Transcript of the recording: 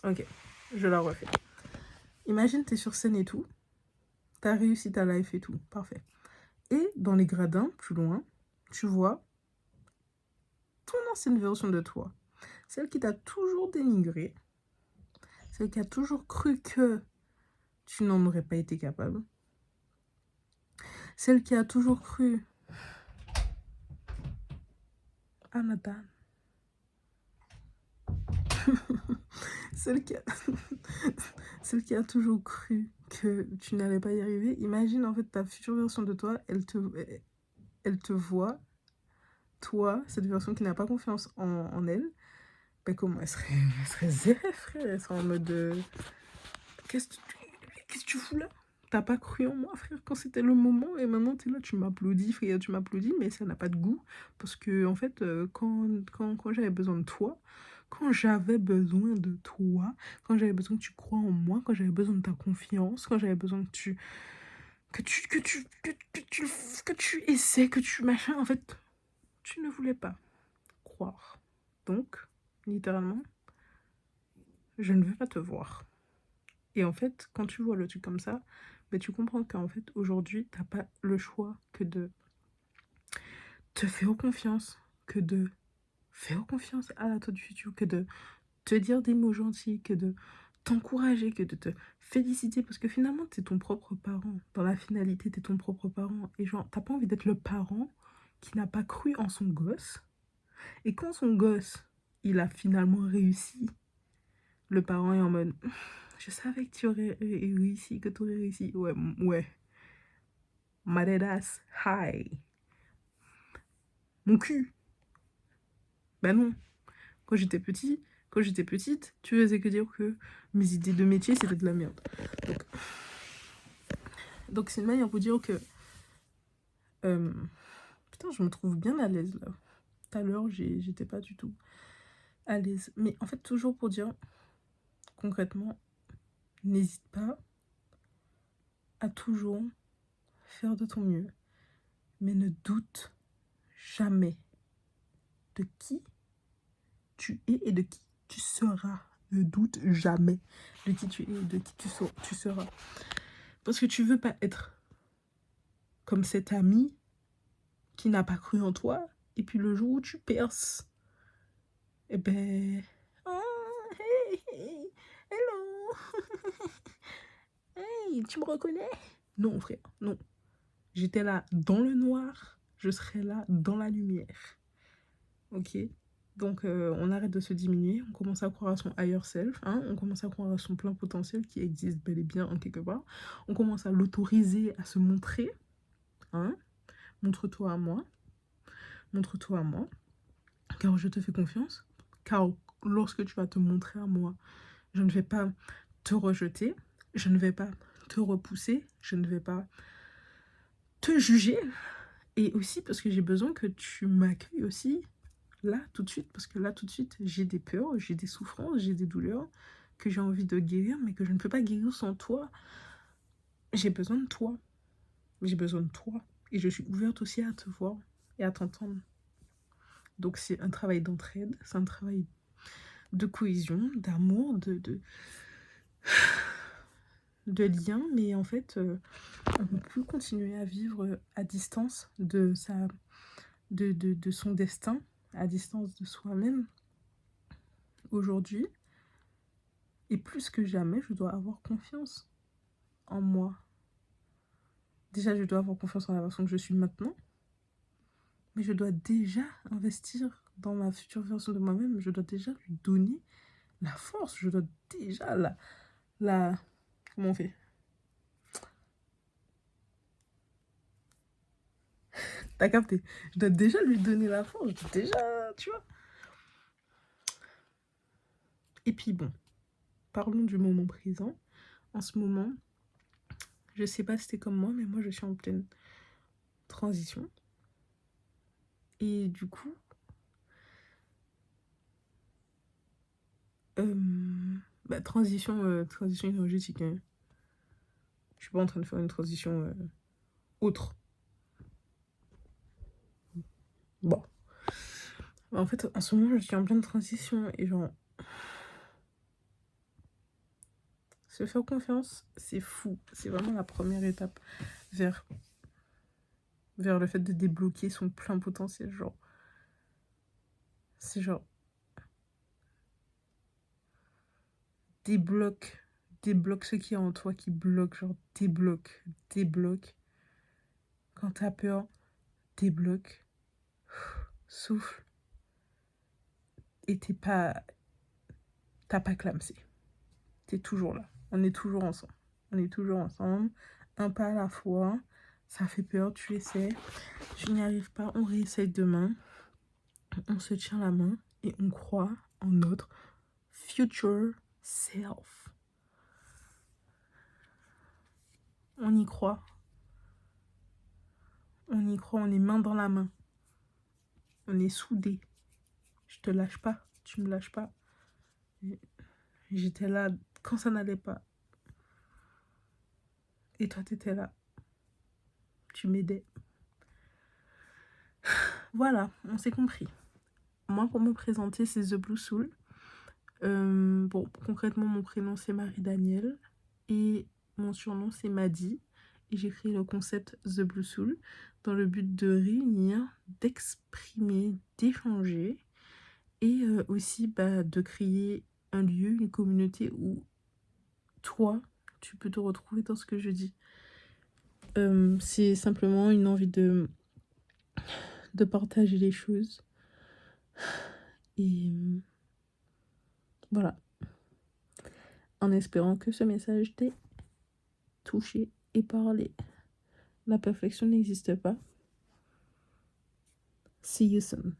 Ok, je la refais. Imagine, t'es sur scène et tout. T'as réussi ta life et tout. Parfait. Et dans les gradins, plus loin, tu vois ton ancienne version de toi. Celle qui t'a toujours dénigré. Celle qui a toujours cru que tu n'en aurais pas été capable. Celle qui a toujours cru... Ah, Nathan. Celle qui a... Celle qui a toujours cru que tu n'allais pas y arriver. Imagine, en fait, ta future version de toi, elle te voit, toi, cette version qui n'a pas confiance en elle. Ben comment elle serait zéro, frère. Elle serait en mode... Qu'est-ce que tu fous là? T'as pas cru en moi, frère, quand c'était le moment, et maintenant t'es là, tu m'applaudis, frère, tu m'applaudis, mais ça n'a pas de goût. Parce que, en fait, quand j'avais besoin de toi, quand j'avais besoin de toi, quand j'avais besoin que tu crois en moi, quand j'avais besoin de ta confiance, quand j'avais besoin que tu essaies, que tu machin, en fait, tu ne voulais pas croire. Donc, littéralement, je ne veux pas te voir. Et en fait, quand tu vois le truc comme ça, ben, tu comprends qu'en fait, aujourd'hui, t'as pas le choix que de te faire confiance, que de faire confiance à la toi du futur, que de te dire des mots gentils, que de t'encourager, que de te féliciter, parce que finalement, t'es ton propre parent. Dans la finalité, t'es ton propre parent. Et genre, t'as pas envie d'être le parent qui n'a pas cru en son gosse. Et quand son gosse, il a finalement réussi, le parent est en mode... Je savais que tu aurais réussi, que tu aurais réussi. Ouais, ouais. My dead ass. Hi. Mon cul. Ben non. Quand j'étais petit, quand j'étais petite, tu faisais que dire que mes idées de métier, c'était de la merde. Donc c'est une manière pour dire que... euh, putain, je me trouve bien à l'aise, là. Tout à l'heure, j'étais pas du tout à l'aise. Mais en fait, toujours pour dire, concrètement, n'hésite pas à toujours faire de ton mieux. Mais ne doute jamais de qui tu es et de qui tu seras. Ne doute jamais de qui tu es et de qui tu seras. Parce que tu veux pas être comme cet ami qui n'a pas cru en toi. Et puis le jour où tu perces, eh ben... Oh, hey, hey, hello. Hey, tu me reconnais? Non, frère, non. J'étais là dans le noir, je serai là dans la lumière. Ok? Donc, on arrête de se diminuer, on commence à croire à son higher self, hein, on commence à croire à son plein potentiel qui existe bel et bien en quelque part. On commence à l'autoriser à se montrer. Hein. Montre-toi à moi. Montre-toi à moi. Car je te fais confiance. Car lorsque tu vas te montrer à moi, je ne vais pas te rejeter. Je ne vais pas te repousser. Je ne vais pas te juger. Et aussi parce que j'ai besoin que tu m'accueilles aussi là tout de suite, parce que là tout de suite j'ai des peurs, j'ai des souffrances, j'ai des douleurs que j'ai envie de guérir, mais que je ne peux pas guérir sans toi. J'ai besoin de toi, j'ai besoin de toi, et je suis ouverte aussi à te voir et à t'entendre. Donc c'est un travail d'entraide, c'est un travail de cohésion, d'amour, de lien, mais en fait on ne peut plus continuer à vivre à distance de son destin, à distance de soi-même. Aujourd'hui, et plus que jamais, je dois avoir confiance en moi. Déjà, je dois avoir confiance en la version que je suis maintenant. Mais je dois déjà investir dans ma future version de moi-même. Je dois déjà lui donner la force. Je dois déjà la... Comment on fait? T'as capté? Je dois déjà lui donner la force. Je dois déjà... Tu vois? Et puis bon, parlons du moment présent. En ce moment, je sais pas si c'était comme moi, mais moi, je suis en pleine transition. Et du coup, transition énergétique. Hein. Je suis pas en train de faire une transition autre. Bon. En fait, en ce moment, je suis en pleine transition et genre... Se faire confiance, c'est fou. C'est vraiment la première étape vers, vers le fait de débloquer son plein potentiel. Genre, c'est genre, débloque, débloque ce qui est en toi qui bloque. Genre, débloque, débloque. Quand t'as peur, débloque. Souffle. Et t'as pas clamsé. T'es toujours là. On est toujours ensemble. On est toujours ensemble. Un pas à la fois. Ça fait peur, tu essaies. Tu n'y arrives pas, on réessaye demain. On se tient la main et on croit en notre future self. On y croit. On y croit, on est main dans la main. On est soudés. Je te lâche pas, tu me lâches pas. J'étais là quand ça n'allait pas. Et toi, t'étais là. Tu m'aidais. Voilà, on s'est compris. Moi, pour me présenter, c'est The Blue Soul. Bon, concrètement, mon prénom, c'est Marie-Danielle. Et mon surnom, c'est Maddy. Et j'ai créé le concept The Blue Soul dans le but de réunir, d'exprimer, d'échanger. Et aussi de créer un lieu, une communauté où toi, tu peux te retrouver dans ce que je dis. C'est simplement une envie de partager les choses. Et voilà. En espérant que ce message t'ait touché et parlé. La perfection n'existe pas. See you soon.